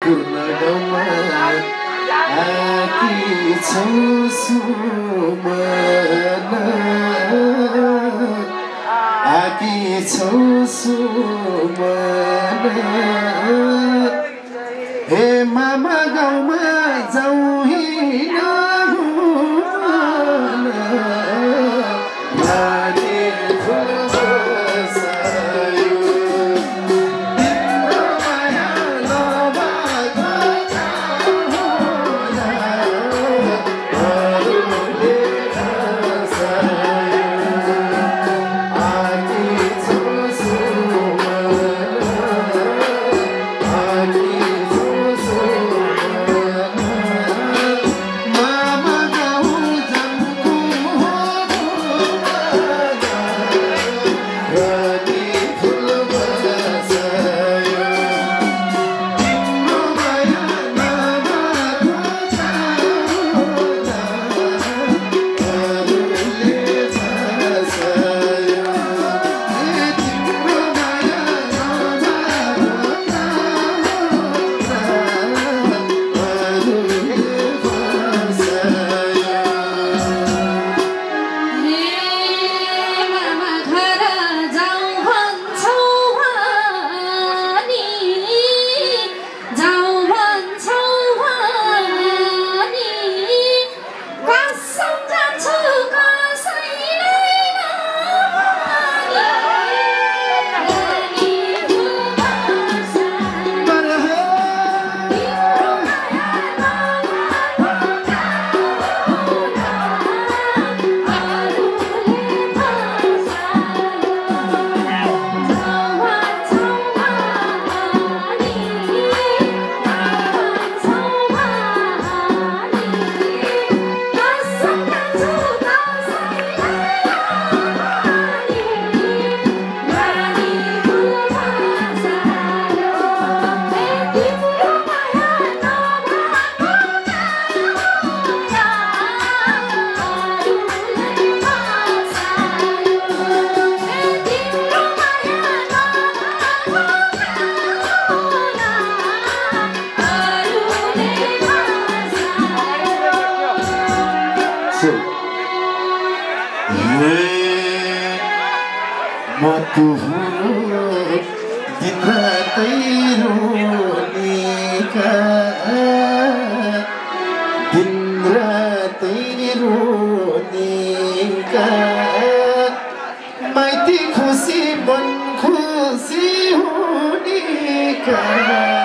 पूर्ण गाउँमा आकी छौ सुमन आकी छौ सुमन हे मामा गाउँमा जाउँ हिँड माइती खुसी मन खुसी हुने का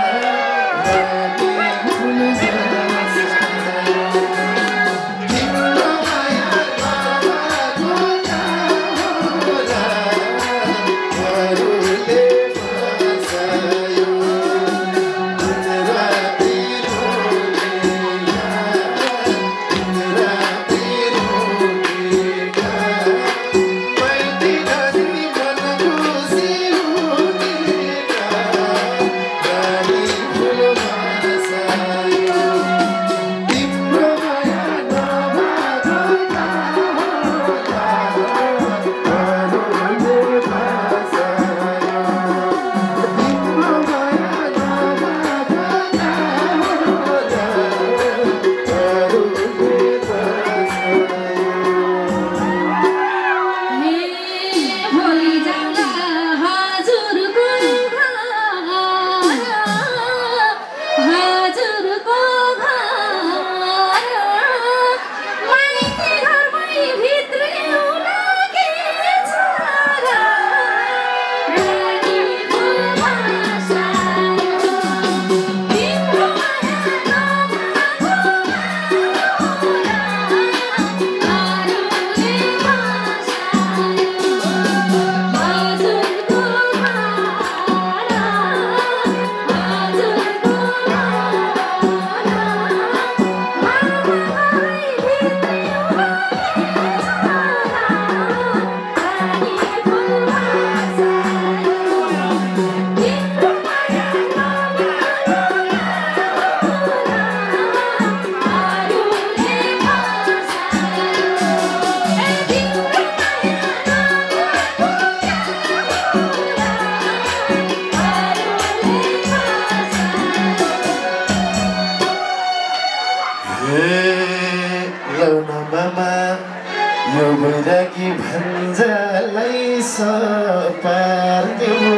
यो बैरागी भन्जालाई सपार्देऊ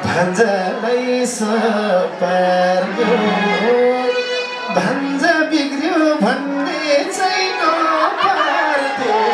भन्जालाई सपार्देऊ भन्जा बिग्रियो भन्ने चाहिँ नपार्देऊ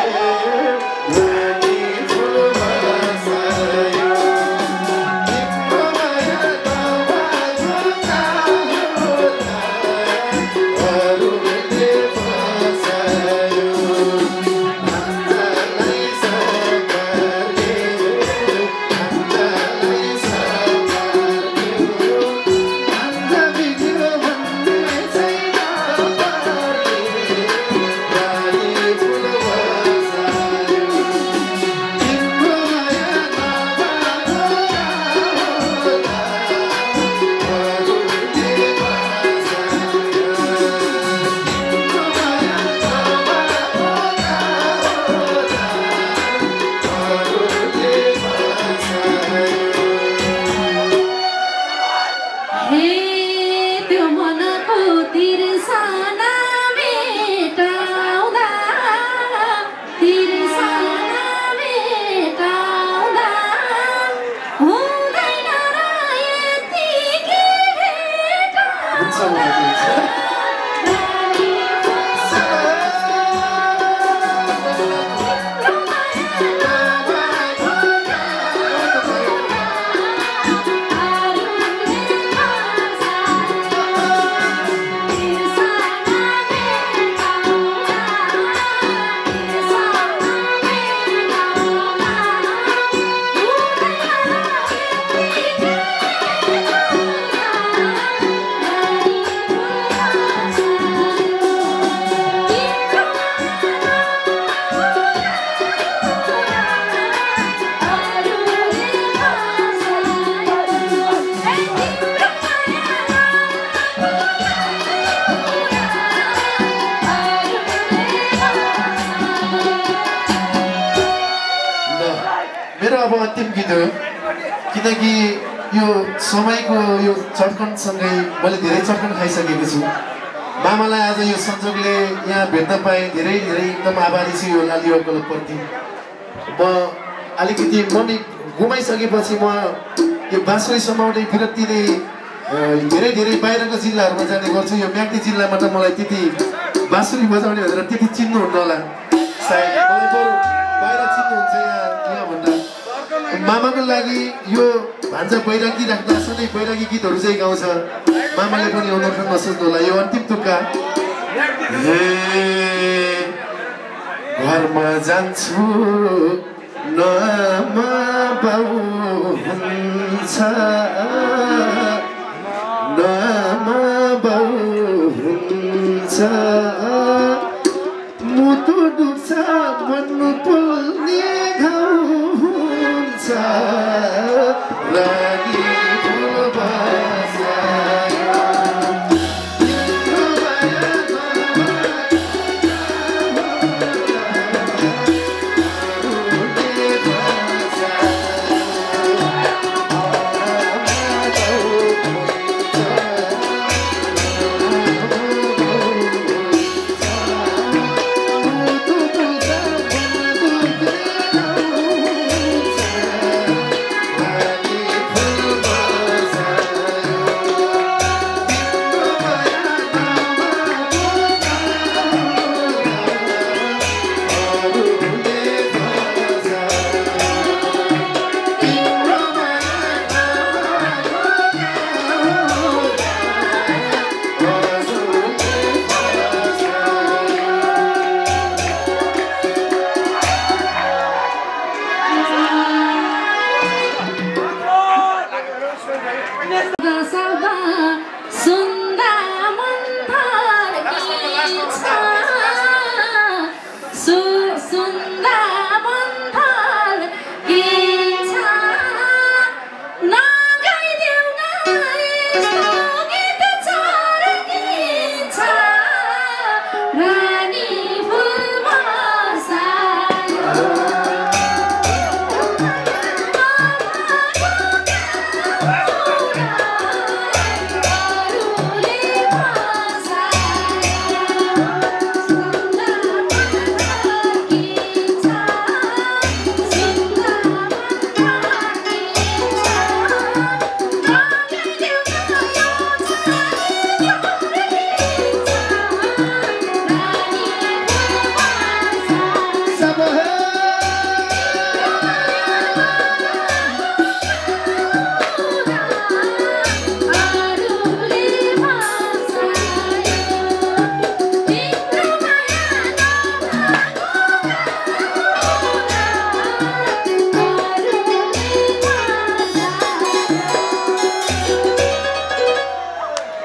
किनकि यो समयको यो चटकनसँगै मैले धेरै चटकन खाइसकेको छु मामालाई आज यो संजोगले यहाँ भेट्न पाएँ धेरै धेरै एकदम आभारी छु यो लालिवा क्लबप्रति म अलिकति मन गुमाइसकेपछि म यो बाँसुरी समाउने विरक्तिले धेरै धेरै बाहिरको जिल्लाहरूमा जाने गर्छु यो म्याग्दी जिल्लामा त मलाई त्यति बाँसुरी बजाउने भनेर त्यति चिन्नुहुन्न होला सायद मलाई बरु बाहिर चिन्नुहुन्छ यहाँभन्दा मामाको लागि यो भान्जा बैरागी राख्दा सधैँ बैरागी गीतहरू चाहिँ गाउँछ मामाले पनि आउनु नसोच्नु होला यो अन्तिम तुक्का घरमा जान्छु नआमा बाउ हुन्छ नआमा बाउ हुन्छ मुटु डुब्छ भन्नु पोल्ने घाउ हुन्छ रानी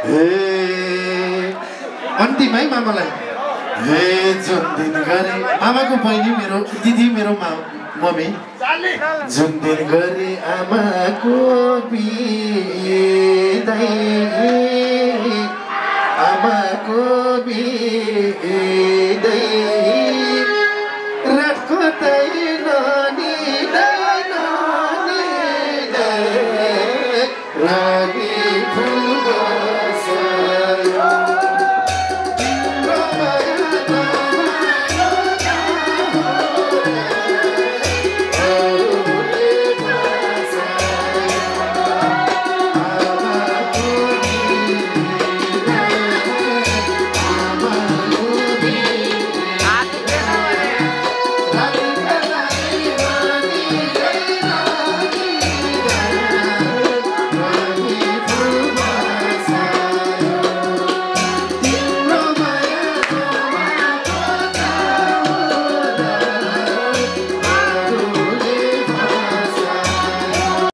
हे अन्तिमै मामालाई हे जुन दिन गरे आमाको बहिनी मेरो दिदी मेरो मम्मी जुन दिन गरे आमाको बिदाई आमाको बिदाई रातको तै नानी